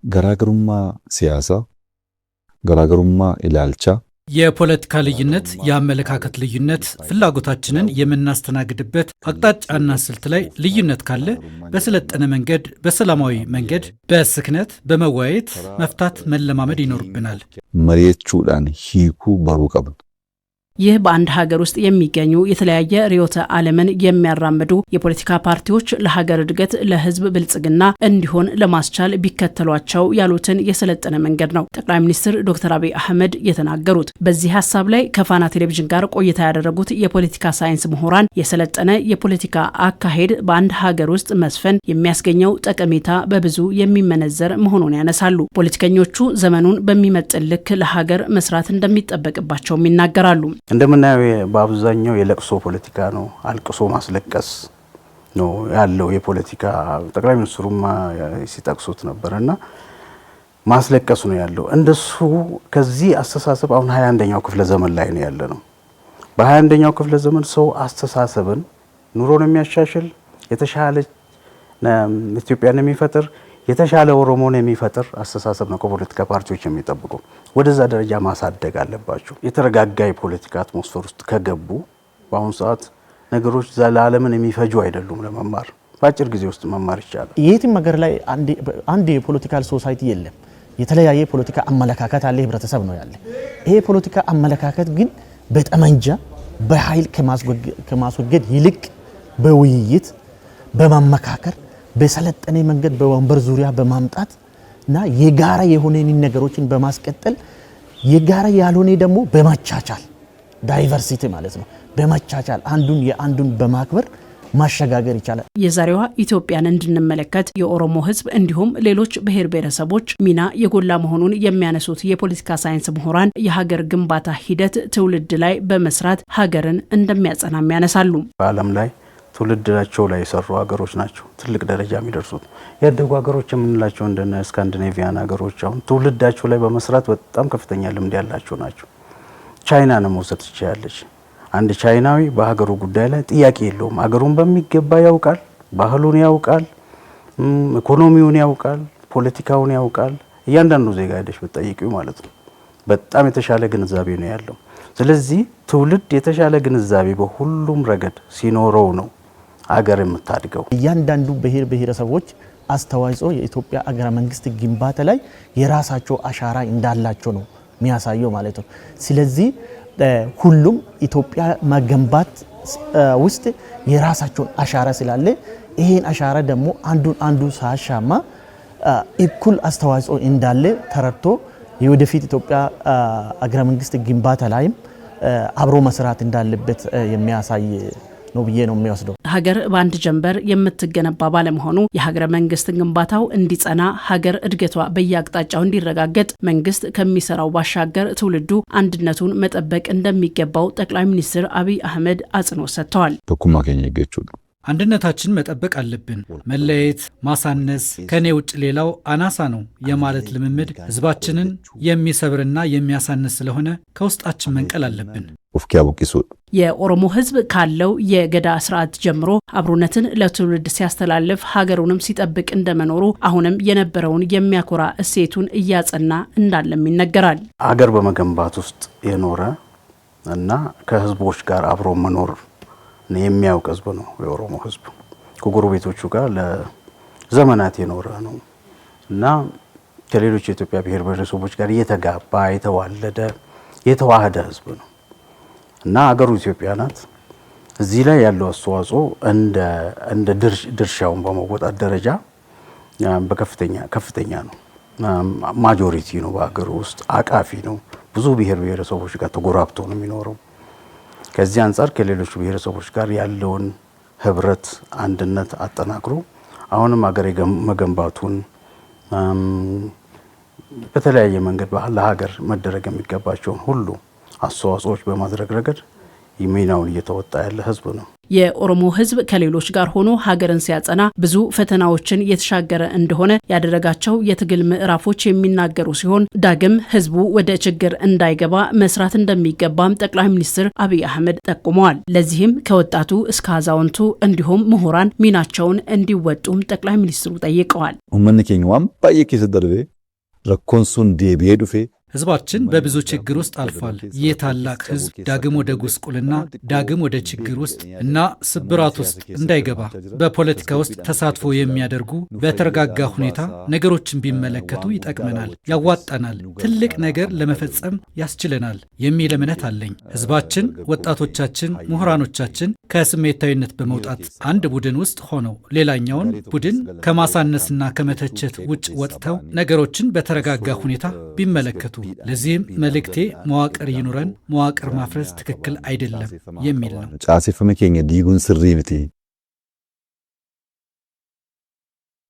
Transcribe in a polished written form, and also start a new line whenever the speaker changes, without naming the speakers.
ገራገሩማ ሲያሳ ገራገሩማ ኢላልቻ
የፖለቲካ ልዩነት የአመለካከት ልዩነት ፍላጎታችንን የምናስተናግድበት አቅጣጫና ስልት ላይ ልዩነት ካለ በሰለጠነ መንገድ በሰላማዊ መንገድ በስክነት በመወያየት መፍታት መለማመድ ይኖርብናል።
መሪየቹዳን ሂኩ ባሩ ቀብን
ይህ በአንድ ሀገር ውስጥ የሚገኙ የተለያየ ርዕዮተ ዓለምን የሚያራምዱ የፖለቲካ ፓርቲዎች ለሀገር እድገት ለህዝብ ብልጽግና እንዲሆን ለማስቻል ቢከተሏቸው ያሉትን የሰለጠነ መንገድ ነው ጠቅላይ ሚኒስትር ዶክተር አብይ አህመድ የተናገሩት። በዚህ ሐሳብ ላይ ከፋና ቴሌቪዥን ጋር ቆይታ ያደረጉት የፖለቲካ ሳይንስ ምሁራን የሰለጠነ የፖለቲካ አካሄድ በአንድ ሀገር ውስጥ መስፈን የሚያስገኘው ጠቀሜታ በብዙ የሚመነዘር መሆኑን ያነሳሉ። ፖለቲከኞቹ ዘመኑን በሚመጥን ልክ ለሀገር መስራት እንደሚጠበቅባቸውም ይናገራሉ።
እንደምናየው በአብዛኛው የለቅሶ ፖለቲካ ነው፣ አልቅሶ ማስለቀስ ነው ያለው የፖለቲካ ጠቅላይ ሚኒስትሩም ሲጠቅሱት ነበርና ማስለቀስ ነው ያለው። እንደሱ ከዚህ አስተሳሰብ አሁን 21ኛው ክፍለ ዘመን ላይ ነው ያለነው። በ21ኛው ክፍለ ዘመን ሰው አስተሳሰብን ኑሮን የሚያሻሽል የተሻለ ኢትዮጵያን የሚፈጥር የተሻለ ኦሮሞን የሚፈጥር አስተሳሰብ ነው ከፖለቲካ ፓርቲዎች የሚጠብቁ። ወደዛ ደረጃ ማሳደግ አለባቸው። የተረጋጋ የፖለቲካ አትሞስፌር ውስጥ ከገቡ በአሁኑ ሰዓት ነገሮች ዘላለምን የሚፈጁ አይደሉም። ለመማር በአጭር ጊዜ ውስጥ መማር ይቻላል።
የትም ሀገር ላይ አንድ የፖለቲካል ሶሳይቲ የለም። የተለያየ ፖለቲካ አመለካከት አለ፣ ህብረተሰብ ነው ያለ። ይሄ ፖለቲካ አመለካከት ግን በጠመንጃ በኃይል ከማስወገድ ይልቅ በውይይት በማመካከር በሰለጠነ መንገድ በወንበር ዙሪያ በማምጣት እና የጋራ የሆነ ነገሮችን በማስቀጠል የጋራ ያልሆነ ደግሞ በማቻቻል ዳይቨርሲቲ ማለት ነው። በማቻቻል አንዱን በማክበር ማሸጋገር ይቻላል።
የዛሬዋ ኢትዮጵያን እንድንመለከት የኦሮሞ ህዝብ እንዲሁም ሌሎች ብሔር ብሔረሰቦች ሚና የጎላ መሆኑን የሚያነሱት የፖለቲካ ሳይንስ ምሁራን የሀገር ግንባታ ሂደት ትውልድ ላይ በመስራት ሀገርን እንደሚያጸናም ያነሳሉ።
በዓለም ላይ ትውልዳቸው ላይ የሰሩ ሀገሮች ናቸው ትልቅ ደረጃ የሚደርሱት። ያደጉ ሀገሮች የምንላቸው እንደነ ስካንዲኔቪያን ሀገሮች አሁን ትውልዳቸው ላይ በመስራት በጣም ከፍተኛ ልምድ ያላቸው ናቸው። ቻይናን መውሰድ ትችላለች። አንድ ቻይናዊ በሀገሩ ጉዳይ ላይ ጥያቄ የለውም። ሀገሩን በሚገባ ያውቃል፣ ባህሉን ያውቃል፣ ኢኮኖሚውን ያውቃል፣ ፖለቲካውን ያውቃል። እያንዳንዱ ዜጋ ሄደሽ ብትጠይቂው ማለት ነው በጣም የተሻለ ግንዛቤ ነው ያለው። ስለዚህ ትውልድ የተሻለ ግንዛቤ በሁሉም ረገድ ሲኖረው ነው አገር የምታድገው።
እያንዳንዱ ብሔር ብሔረሰቦች አስተዋጽኦ የኢትዮጵያ አገረ መንግስት ግንባታ ላይ የራሳቸው አሻራ እንዳላቸው ነው የሚያሳየው ማለት ነው። ስለዚህ ሁሉም ኢትዮጵያ መገንባት ውስጥ የራሳቸውን አሻራ ስላለ ይሄን አሻራ ደግሞ አንዱ ሳሻማ እኩል አስተዋጽኦ እንዳለ ተረድቶ የወደፊት ኢትዮጵያ አገረ መንግስት ግንባታ ላይም አብሮ መስራት እንዳለበት የሚያሳይ ነው ብዬ ነው የሚወስደው።
ሀገር በአንድ ጀንበር የምትገነባ ባለመሆኑ የሀገረ መንግስት ግንባታው እንዲጸና ሀገር እድገቷ በየአቅጣጫው እንዲረጋገጥ መንግስት ከሚሰራው ባሻገር ትውልዱ አንድነቱን መጠበቅ እንደሚገባው ጠቅላይ ሚኒስትር አብይ አህመድ አጽንኦት ሰጥተዋል።
ተኩማ ከኛ ይገቹ
አንድነታችን መጠበቅ አለብን። መለየት፣ ማሳነስ፣ ከኔ ውጭ ሌላው አናሳ ነው የማለት ልምምድ ህዝባችንን የሚሰብርና የሚያሳንስ ስለሆነ ከውስጣችን መንቀል አለብን።
የኦሮሞ ህዝብ ካለው የገዳ ስርዓት ጀምሮ አብሮነትን ለትውልድ ሲያስተላልፍ ሀገሩንም ሲጠብቅ እንደመኖሩ አሁንም የነበረውን የሚያኮራ እሴቱን እያጸና እንዳለም ይነገራል።
ሀገር በመገንባት ውስጥ የኖረ እና ከህዝቦች ጋር አብሮ መኖር የሚያውቅ ህዝብ ነው የኦሮሞ ህዝብ። ከጎረቤቶቹ ጋር ለዘመናት የኖረ ነው እና ከሌሎች የኢትዮጵያ ብሔር ብሔረሰቦች ጋር የተጋባ የተዋለደ የተዋሃደ ህዝብ ነው እና ሀገሩ ኢትዮጵያ ናት። እዚህ ላይ ያለው አስተዋጽኦ እንደ ድርሻውን በመወጣት ደረጃ ከፍተኛ ነው። ማጆሪቲ ነው በሀገሩ ውስጥ አቃፊ ነው። ብዙ ብሔር ብሔረሰቦች ጋር ተጎራብቶ ነው የሚኖረው። ከዚህ አንፃር ከሌሎች ብሔረሰቦች ጋር ያለውን ህብረት አንድነት አጠናክሮ አሁንም ሀገር መገንባቱን በተለያየ መንገድ ለሀገር መደረግ የሚገባቸውን ሁሉ አስተዋጽኦች በማድረግ ረገድ ሚናውን እየተወጣ ያለ ህዝብ ነው።
የኦሮሞ ህዝብ ከሌሎች ጋር ሆኖ ሀገርን ሲያጸና ብዙ ፈተናዎችን የተሻገረ እንደሆነ ያደረጋቸው የትግል ምዕራፎች የሚናገሩ ሲሆን ዳግም ህዝቡ ወደ ችግር እንዳይገባ መስራት እንደሚገባም ጠቅላይ ሚኒስትር አብይ አህመድ ጠቁመዋል። ለዚህም ከወጣቱ እስከ አዛውንቱ እንዲሁም ምሁራን ሚናቸውን እንዲወጡም ጠቅላይ ሚኒስትሩ ጠይቀዋል።
ኡመን ኬኛዋም ባየ ኬሰ ደርቤ ረኮንሱን ዴቢዬ ዱፌ
ህዝባችን በብዙ ችግር ውስጥ አልፏል። ይህ ታላቅ ህዝብ ዳግም ወደ ጉስቁልና፣ ዳግም ወደ ችግር ውስጥ እና ስብራት ውስጥ እንዳይገባ በፖለቲካ ውስጥ ተሳትፎ የሚያደርጉ በተረጋጋ ሁኔታ ነገሮችን ቢመለከቱ ይጠቅመናል፣ ያዋጣናል፣ ትልቅ ነገር ለመፈጸም ያስችለናል የሚል እምነት አለኝ። ህዝባችን፣ ወጣቶቻችን፣ ምሁራኖቻችን ከስሜታዊነት በመውጣት አንድ ቡድን ውስጥ ሆነው ሌላኛውን ቡድን ከማሳነስና ከመተቸት ውጭ ወጥተው ነገሮችን በተረጋጋ ሁኔታ ቢመለከቱ ለዚህም መልእክቴ መዋቅር ይኑረን፣ መዋቅር ማፍረስ ትክክል አይደለም የሚል ነው።
ጫሴፈመ ኬኛ ዲጉን ስሪ ምቲ